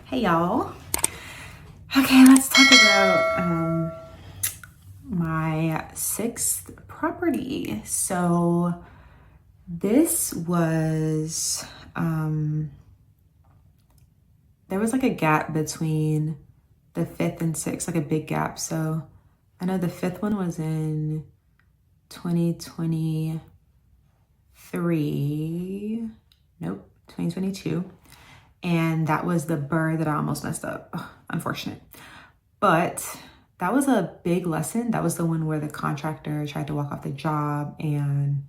Hey y'all. Okay, let's talk about my sixth property. So this was there was like a gap between the fifth and sixth, like a big gap. So I know the fifth one was in 2023. Nope, 2022. And that was the BRRRR that I almost messed up. Ugh, unfortunate. But that was a big lesson. That was the one where the contractor tried to walk off the job and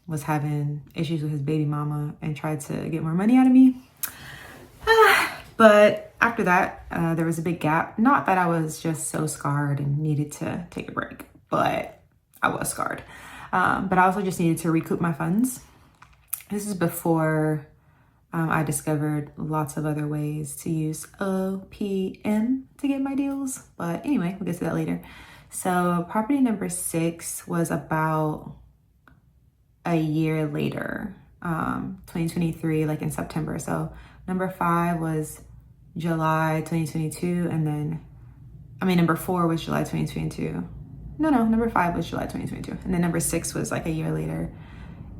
was having issues with his baby mama and tried to get more money out of me. But after that, there was a big gap. Not that I was just so scarred and needed to take a break, but I was scarred. But I also just needed to recoup my funds. This is before I discovered lots of other ways to use OPM to get my deals. But anyway, we'll get to that later. So property number 6 was about a year later, 2023, like in September. So number 5 was July 2022. And then, number 4 was July 2022. No, number 5 was July 2022. And then number 6 was like a year later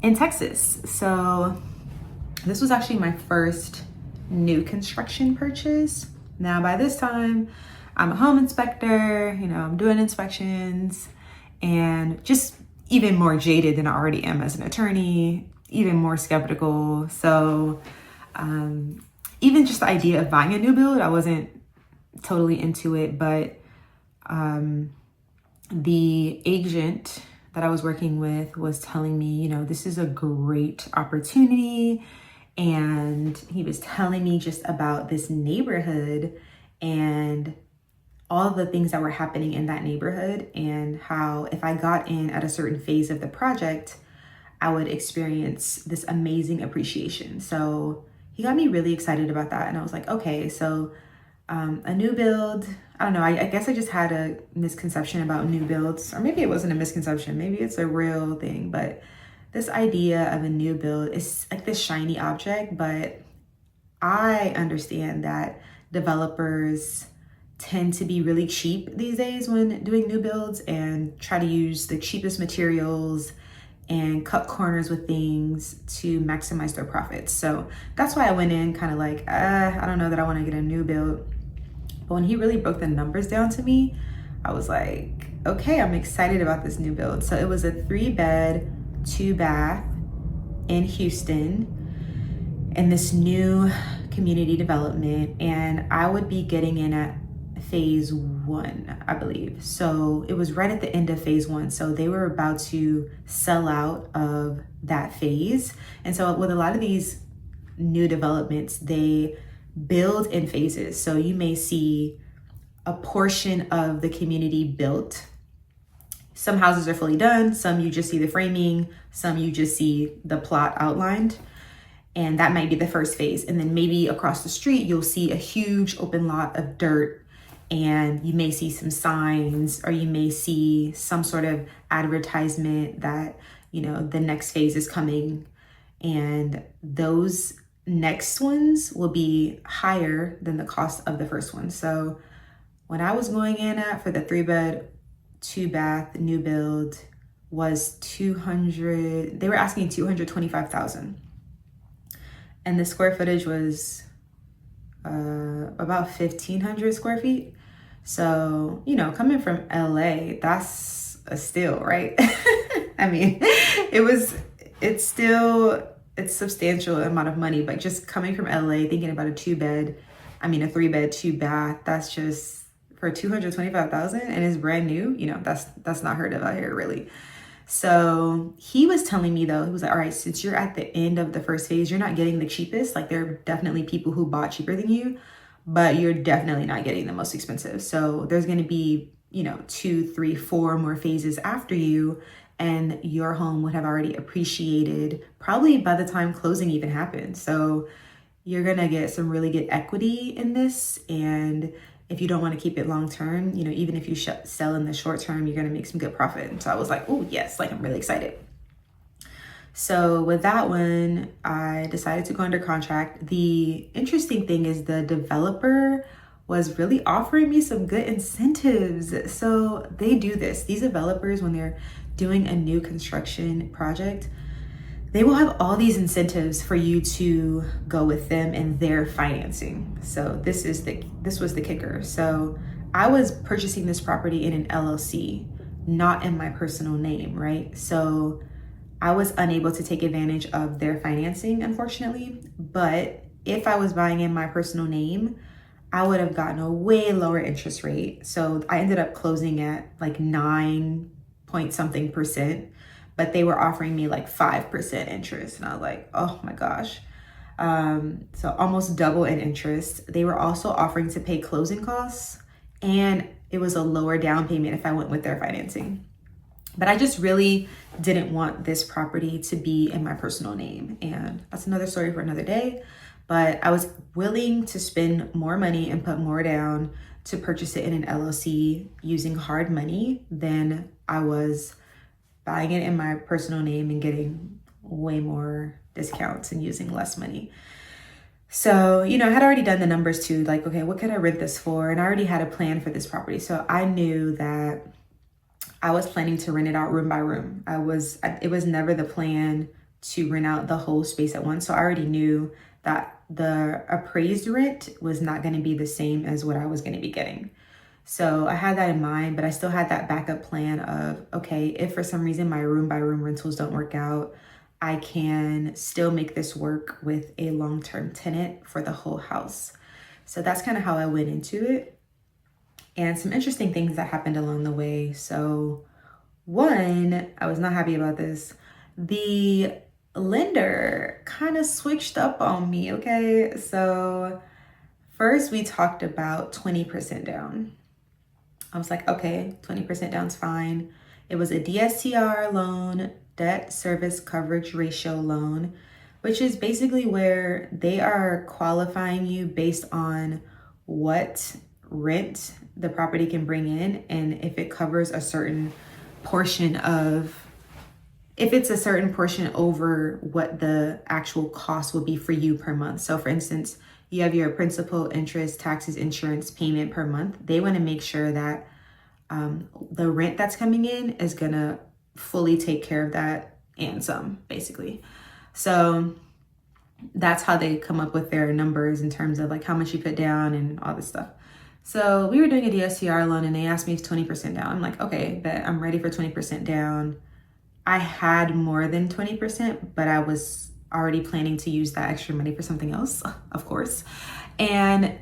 in Texas. So this was actually my first new construction purchase. Now, by this time, I'm a home inspector, I'm doing inspections and just even more jaded than I already am as an attorney, even more skeptical. So even just the idea of buying a new build, I wasn't totally into it, but the agent that I was working with was telling me, this is a great opportunity. And he was telling me just about this neighborhood and all the things that were happening in that neighborhood and how if I got in at a certain phase of the project, I would experience this amazing appreciation. So he got me really excited about that. And I was like, okay, so a new build, I don't know, I guess I just had a misconception about new builds, or maybe it wasn't a misconception, maybe it's a real thing, but this idea of a new build is like this shiny object, but I understand that developers tend to be really cheap these days when doing new builds and try to use the cheapest materials and cut corners with things to maximize their profits. So that's why I went in kind of like, I don't know that I want to get a new build. But when he really broke the numbers down to me, I was like, okay, I'm excited about this new build. So it was a 3-bed, 2-bath in Houston in this new community development, and I would be getting in at phase 1, I believe. So it was right at the end of phase 1. So they were about to sell out of that phase. And so with a lot of these new developments, they build in phases. So you may see a portion of the community built. Some houses are fully done, some you just see the framing, some you just see the plot outlined. And that might be the first phase. And then maybe across the street, you'll see a huge open lot of dirt, and you may see some signs, or you may see some sort of advertisement that, the next phase is coming. And those next ones will be higher than the cost of the first one. So when I was going in at for the 3-bed, 2-bath new build was 200, they were asking 225,000. And the square footage was about 1,500 square feet. So, coming from LA, that's a steal, right? It's substantial amount of money, but just coming from LA, thinking about a 3-bed, 2-bath, that's just for 225,000 and it's brand new, that's not heard of out here really. So he was telling me though, he was like, all right, since you're at the end of the first phase, you're not getting the cheapest. Like there are definitely people who bought cheaper than you, but you're definitely not getting the most expensive. So there's going to be, 2, 3, 4 more phases after you, and your home would have already appreciated probably by the time closing even happened. So you're going to get some really good equity in this. And if you don't want to keep it long term, even if you sell in the short term, you're going to make some good profit. And so I was like, oh yes, like I'm really excited. So with that one, I decided to go under contract. The interesting thing is the developer was really offering me some good incentives. So they do this. These developers, when they're doing a new construction project, they will have all these incentives for you to go with them and their financing. So this was the kicker. So I was purchasing this property in an LLC, not in my personal name, right? So I was unable to take advantage of their financing, unfortunately. But if I was buying in my personal name, I would have gotten a way lower interest rate. So I ended up closing at like 9 point something percent, but they were offering me like 5% interest. And I was like, oh my gosh. So almost double in interest. They were also offering to pay closing costs, and it was a lower down payment if I went with their financing. But I just really didn't want this property to be in my personal name. And that's another story for another day. But I was willing to spend more money and put more down to purchase it in an LLC using hard money than I was buying it in my personal name and getting way more discounts and using less money. So, I had already done the numbers too, like, okay, what could I rent this for? And I already had a plan for this property. So I knew that I was planning to rent it out room by room. It was never the plan to rent out the whole space at once. So I already knew that the appraised rent was not going to be the same as what I was going to be getting. So I had that in mind, but I still had that backup plan of, okay, if for some reason my room by room rentals don't work out, I can still make this work with a long-term tenant for the whole house. So that's kind of how I went into it. And some interesting things that happened along the way. So one, I was not happy about this. The lender kind of switched up on me, okay? So first we talked about 20% down. I was like, okay, 20% down's fine. It was a DSCR loan, debt service coverage ratio loan, which is basically where they are qualifying you based on what rent the property can bring in, and if it covers a certain portion if it's a certain portion over what the actual cost will be for you per month. So for instance, you have your principal, interest, taxes, insurance payment per month. They want to make sure that the rent that's coming in is going to fully take care of that and some, basically. So that's how they come up with their numbers in terms of like how much you put down and all this stuff. So we were doing a DSCR loan and they asked me if 20% down. I'm like, okay, bet I'm ready for 20% down. I had more than 20%, but I was already planning to use that extra money for something else, of course. And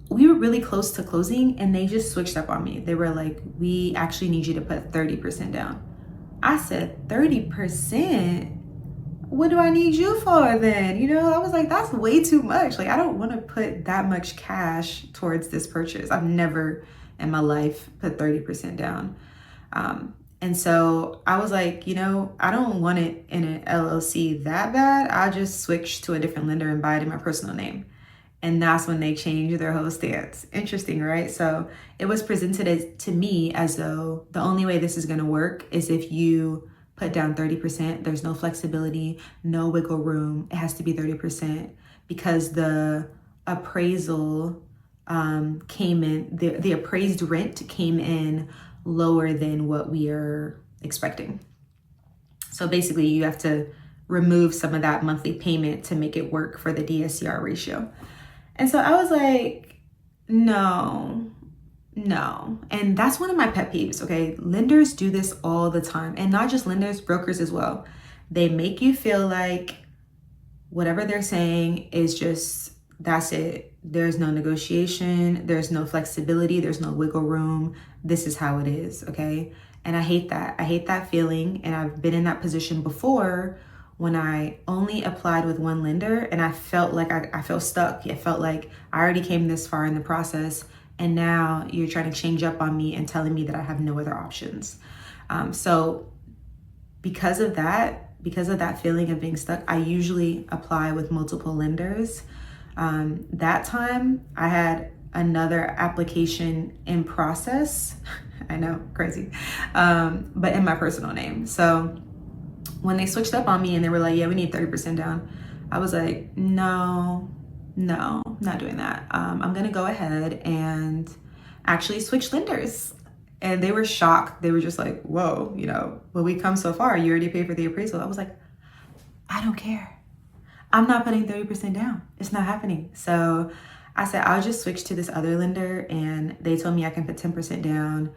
we were really close to closing and they just switched up on me. They were like, we actually need you to put 30% down. I said, 30%? What do I need you for then? I was like, that's way too much. Like, I don't want to put that much cash towards this purchase. I've never in my life put 30% down. And so I was like, I don't want it in an LLC that bad. I'll just switch to a different lender and buy it in my personal name. And that's when they changed their whole stance. Interesting, right? So it was presented to me as though the only way this is going to work is if you put down 30%. There's no flexibility, no wiggle room. It has to be 30% because the appraisal came in, the appraised rent came in lower than what we are expecting. So basically you have to remove some of that monthly payment to make it work for the DSCR ratio. And so I was like, no. And that's one of my pet peeves, okay? Lenders do this all the time. And not just lenders, brokers as well. They make you feel like whatever they're saying is just, that's it. There's no negotiation. There's no flexibility. There's no wiggle room. This is how it is, okay? And I hate that. I hate that feeling. And I've been in that position before when I only applied with one lender and I felt like I felt stuck. I felt like I already came this far in the process and now you're trying to change up on me and telling me that I have no other options. So because of that feeling of being stuck, I usually apply with multiple lenders. That time I had another application in process. I know, crazy. But in my personal name. So when they switched up on me and they were like, yeah, we need 30% down, I was like, no, not doing that. I'm gonna go ahead and actually switch lenders. And they were shocked. They were just like, whoa, well, we come so far, you already paid for the appraisal. I was like, I don't care. I'm not putting 30% down. It's not happening. So I said, I'll just switch to this other lender. And they told me I can put 10% down.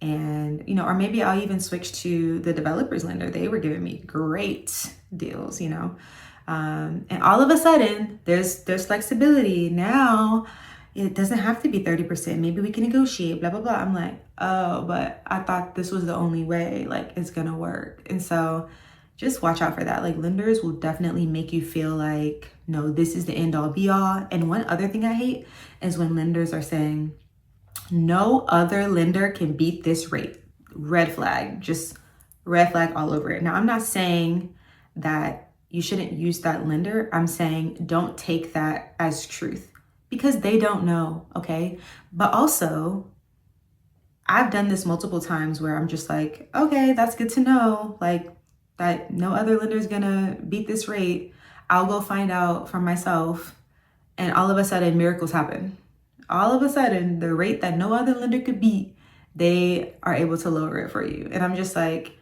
And, or maybe I'll even switch to the developer's lender. They were giving me great deals, and all of a sudden there's flexibility. Now it doesn't have to be 30%. Maybe we can negotiate, blah, blah, blah. I'm like, oh, but I thought this was the only way, like, it's gonna work. And so just watch out for that. Like, lenders will definitely make you feel like, no, this is the end all be all. And one other thing I hate is when lenders are saying, no other lender can beat this rate. Red flag, just red flag all over it. Now, I'm not saying that you shouldn't use that lender. I'm saying don't take that as truth because they don't know, okay? But also, I've done this multiple times where I'm just like, okay, that's good to know. Like, that no other lender is gonna beat this rate. I'll go find out for myself. And all of a sudden, miracles happen. All of a sudden, the rate that no other lender could beat, they are able to lower it for you. And I'm just like,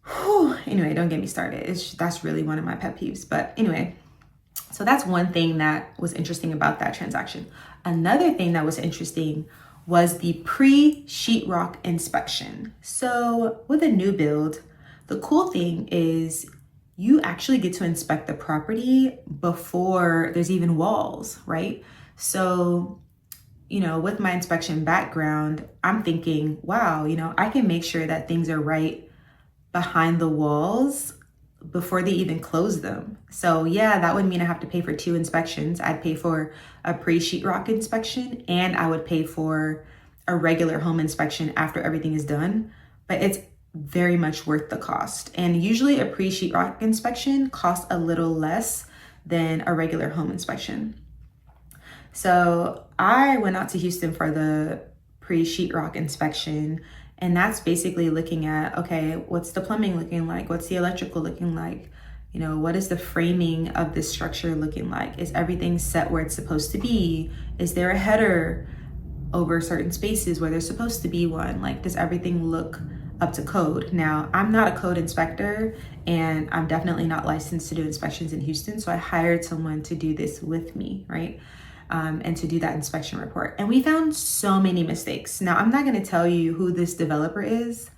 whew. Anyway, don't get me started. That's really one of my pet peeves. But anyway, so that's one thing that was interesting about that transaction. Another thing that was interesting was the pre-sheetrock inspection. So with a new build, the cool thing is you actually get to inspect the property before there's even walls, right? So, with my inspection background, I'm thinking, wow, I can make sure that things are right behind the walls before they even close them. So yeah, that would mean I have to pay for 2 inspections. I'd pay for a pre-sheetrock inspection and I would pay for a regular home inspection after everything is done. But it's very much worth the cost. And usually a pre-sheetrock inspection costs a little less than a regular home inspection. So I went out to Houston for the pre-sheetrock inspection, and that's basically looking at, okay, what's the plumbing looking like? What's the electrical looking like? What is the framing of this structure looking like? Is everything set where it's supposed to be? Is there a header over certain spaces where there's supposed to be one? Like, does everything look up to code? Now, I'm not a code inspector and I'm definitely not licensed to do inspections in Houston. So I hired someone to do this with me, right? And to do that inspection report. And we found so many mistakes. Now, I'm not going to tell you who this developer is,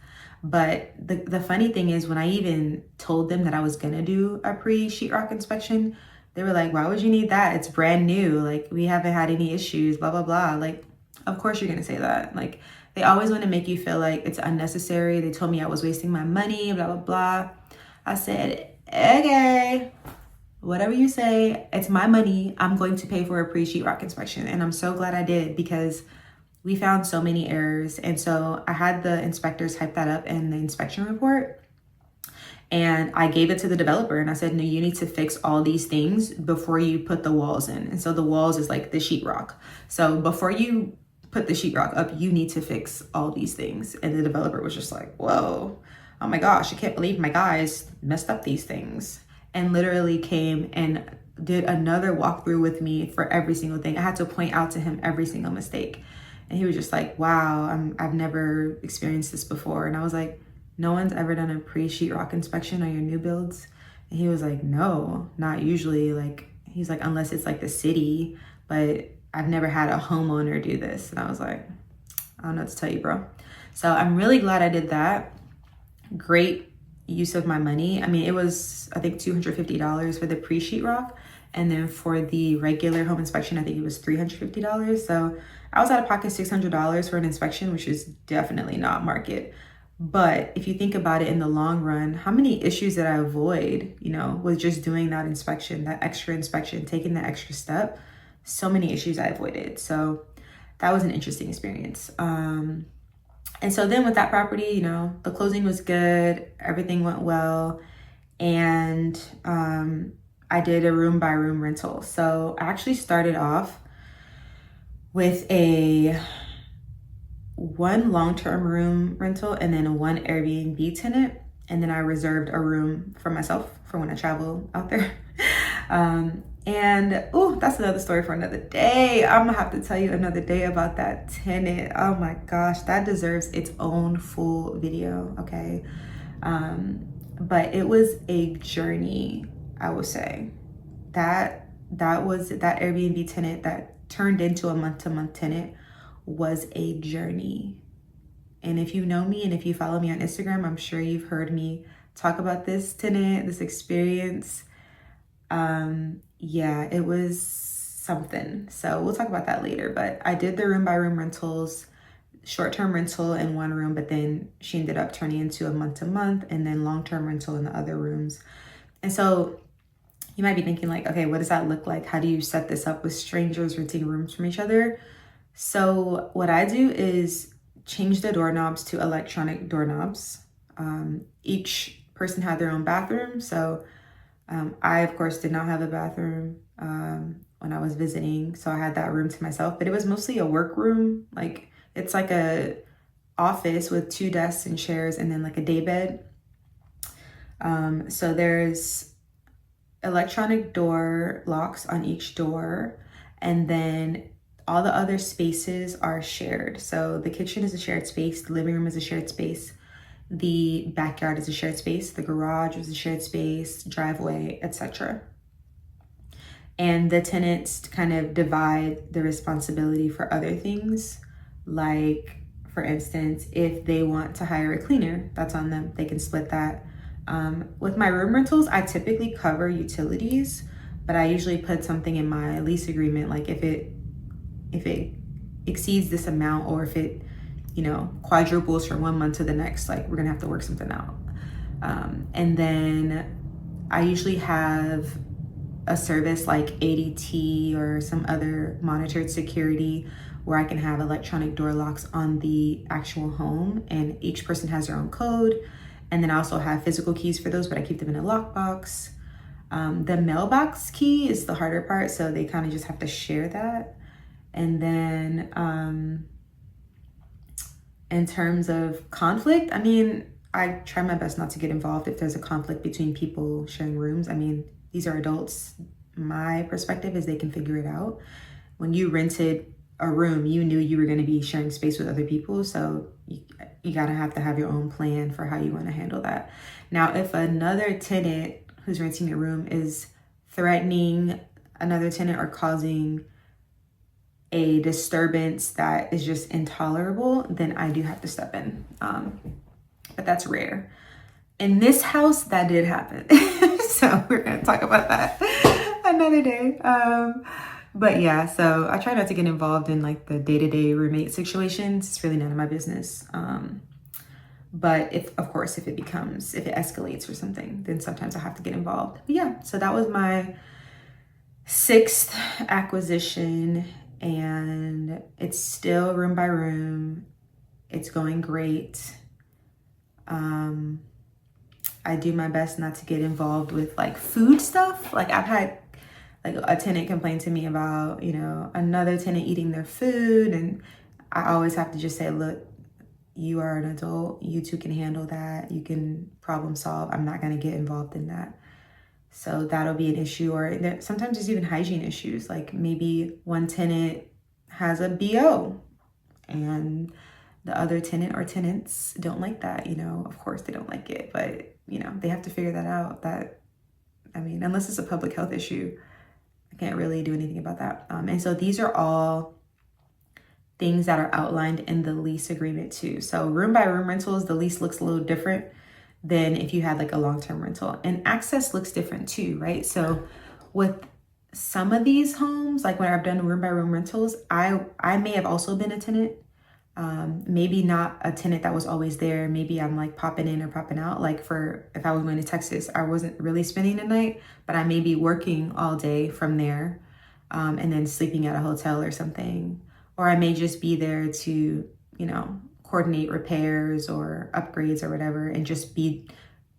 but the funny thing is when I even told them that I was going to do a pre-sheetrock inspection, they were like, why would you need that? It's brand new. Like, we haven't had any issues, blah, blah, blah. Like, of course you're going to say that. Like, they always want to make you feel like it's unnecessary. They told me I was wasting my money, blah, blah, blah. I said, okay, whatever you say, it's my money. I'm going to pay for a pre-sheetrock inspection. And I'm so glad I did because we found so many errors. And so I had the inspectors type that up in the inspection report. And I gave it to the developer and I said, no, you need to fix all these things before you put the walls in. And so the walls is like the sheetrock. So before you put the sheetrock up, you need to fix all these things. And the developer was just like, whoa, oh my gosh, I can't believe my guys messed up these things. And literally came and did another walkthrough with me for every single thing. I had to point out to him every single mistake. And he was just like, wow, I've never experienced this before. And I was like, no one's ever done a pre-sheetrock inspection on your new builds? And he was like, no, not usually. Like, he's like, unless it's like the city, but I've never had a homeowner do this. And I was like, I don't know what to tell you, bro. So I'm really glad I did that. Great use of my money. I mean, it was, I think, $250 for the pre-sheetrock. And then for the regular home inspection, I think it was $350. So I was out of pocket $600 for an inspection, which is definitely not market. But if you think about it in the long run, how many issues did I avoid, with just doing that inspection, that extra inspection, taking that extra step? So many issues I avoided. So that was an interesting experience. And so then with that property, the closing was good. Everything went well. And I did a room by room rental. So I actually started off with one long-term room rental and then one Airbnb tenant. And then I reserved a room for myself for when I travel out there. And oh, that's another story for another day. I'm gonna have to tell you another day about that tenant. Oh my gosh, that deserves its own full video, okay? But it was a journey, I would say. That was that Airbnb tenant that turned into a month-to-month tenant was a journey. And if you know me and if you follow me on Instagram, I'm sure you've heard me talk about this tenant, this experience. Yeah, it was something. So we'll talk about that later. But I did the room by room rentals, short-term rental in one room, but then she ended up turning into a month-to-month and then long-term rental in the other rooms. And so you might be thinking like, okay, what does that look like? How do you set this up with strangers renting rooms from each other? So what I do is change the doorknobs to electronic doorknobs. Each person had their own bathroom. So I, of course, did not have a bathroom when I was visiting. So I had that room to myself, but it was mostly a work room. Like it's like a office with 2 desks and chairs and then like a day bed. So there's electronic door locks on each door, and then all the other spaces are shared. So the kitchen is a shared space, the living room is a shared space, the backyard is a shared space, the garage is a shared space, driveway, etc. And the tenants kind of divide the responsibility for other things. Like, for instance, if they want to hire a cleaner, that's on them. They can split that. With my room rentals, I typically cover utilities, but I usually put something in my lease agreement, like if it exceeds this amount, or if it, quadruples from 1 month to the next, like we're gonna have to work something out. And then I usually have a service like ADT or some other monitored security where I can have electronic door locks on the actual home, and each person has their own code. And then I also have physical keys for those, but I keep them in a lockbox. The mailbox key is the harder part, so they kind of just have to share that. And then in terms of conflict, I mean, I try my best not to get involved if there's a conflict between people sharing rooms. I mean, these are adults. My perspective is they can figure it out. When you rented a room, you knew you were going to be sharing space with other people, so you gotta have to have your own plan for how you want to handle that. Now, if another tenant who's renting a room is threatening another tenant or causing a disturbance that is just intolerable, then I do have to step in. But that's rare. In this house, that did happen. So we're gonna talk about that another day. But yeah, so I try not to get involved in like the day-to-day roommate situations. It's really none of my business. But if it escalates or something, then sometimes I have to get involved. But yeah, so that was my 6th acquisition, and it's still room by room. It's going great. I do my best not to get involved with like food stuff. Like I've had like a tenant complain to me about, another tenant eating their food. And I always have to just say, look, you are an adult. You two can handle that. You can problem solve. I'm not going to get involved in that. So that'll be an issue. Or sometimes there's even hygiene issues. Like maybe one tenant has a BO and the other tenant or tenants don't like that. Of course they don't like it, but they have to figure that out. Unless it's a public health issue, I can't really do anything about that. And so these are all things that are outlined in the lease agreement too. So room by room rentals, the lease looks a little different than if you had like a long-term rental, and access looks different too, right? So with some of these homes, like when I've done room by room rentals, I may have also been a tenant. Maybe not a tenant that was always there. Maybe I'm like popping in or popping out. Like if I was going to Texas, I wasn't really spending the night, but I may be working all day from there, and then sleeping at a hotel or something. Or I may just be there to, coordinate repairs or upgrades or whatever, and just be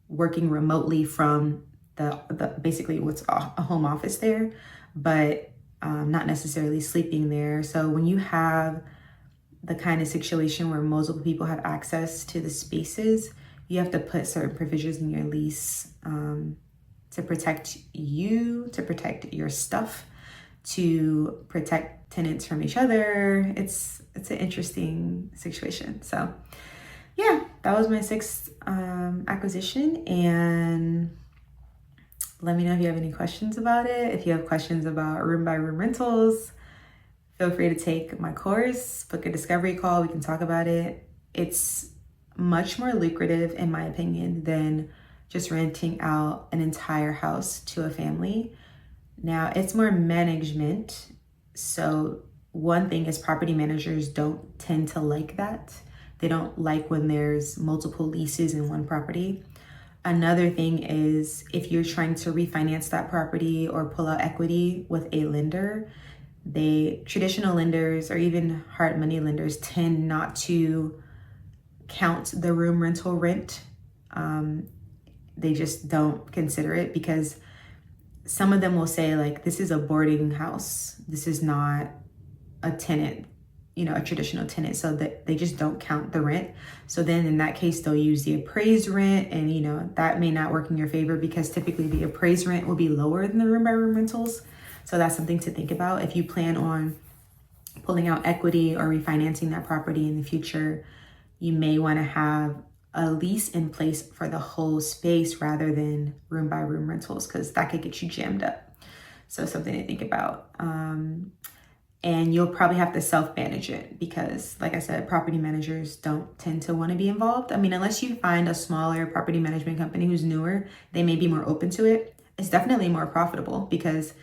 working remotely from the basically what's a home office there, but not necessarily sleeping there. So when you have the kind of situation where multiple people have access to the spaces, you have to put certain provisions in your lease to protect you, to protect your stuff, to protect tenants from each other. It's an interesting situation. So yeah, that was my sixth acquisition. And let me know if you have any questions about it. If you have questions about room by room rentals, feel free to take my course, book a discovery call. We can talk about it. It's much more lucrative, in my opinion, than just renting out an entire house to a family. Now, it's more management. So one thing is property managers don't tend to like that. They don't like when there's multiple leases in one property. Another thing is if you're trying to refinance that property or pull out equity with a lender, traditional lenders or even hard money lenders tend not to count the room rental rent. They just don't consider it because some of them will say like, this is a boarding house. This is not a tenant, a traditional tenant. So that they just don't count the rent. So then in that case, they'll use the appraised rent, and that may not work in your favor because typically the appraised rent will be lower than the room by room rentals. So that's something to think about. If you plan on pulling out equity or refinancing that property in the future, you may want to have a lease in place for the whole space rather than room by room rentals, because that could get you jammed up. So something to think about. And you'll probably have to self-manage it because, like I said, property managers don't tend to want to be involved. I mean, unless you find a smaller property management company who's newer, they may be more open to it. It's definitely more profitable because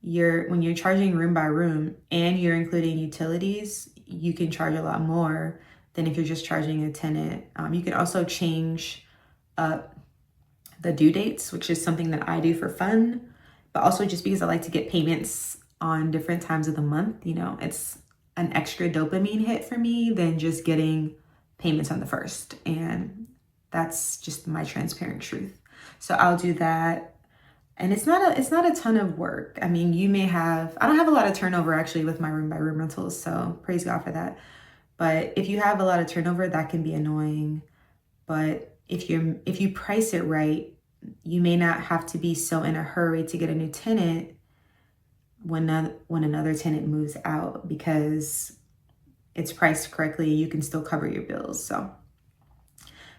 when you're charging room by room and you're including utilities, you can charge a lot more than if you're just charging a tenant. You can also change up the due dates, which is something that I do for fun, but also just because I like to get payments on different times of the month. It's an extra dopamine hit for me than just getting payments on the first. And that's just my transparent truth. So I'll do that. And it's not a ton of work. I mean, I don't have a lot of turnover actually with my room by room rentals. So praise God for that. But if you have a lot of turnover, that can be annoying. But if you price it right, you may not have to be so in a hurry to get a new tenant when another tenant moves out, because it's priced correctly. You can still cover your bills. So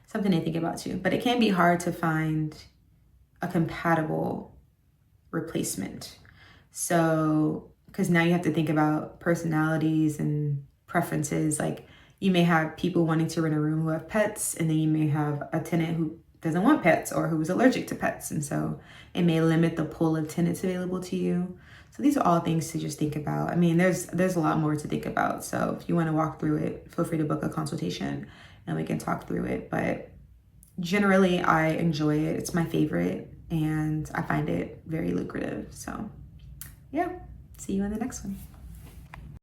something to think about too. But it can be hard to find a compatible replacement. So, because now you have to think about personalities and preferences. Like you may have people wanting to rent a room who have pets, and then you may have a tenant who doesn't want pets or who's allergic to pets. And so it may limit the pool of tenants available to you. So these are all things to just think about. I mean, there's a lot more to think about. So if you want to walk through it, feel free to book a consultation and we can talk through it. But generally, I enjoy it. It's my favorite and I find it very lucrative. So yeah, see you in the next one.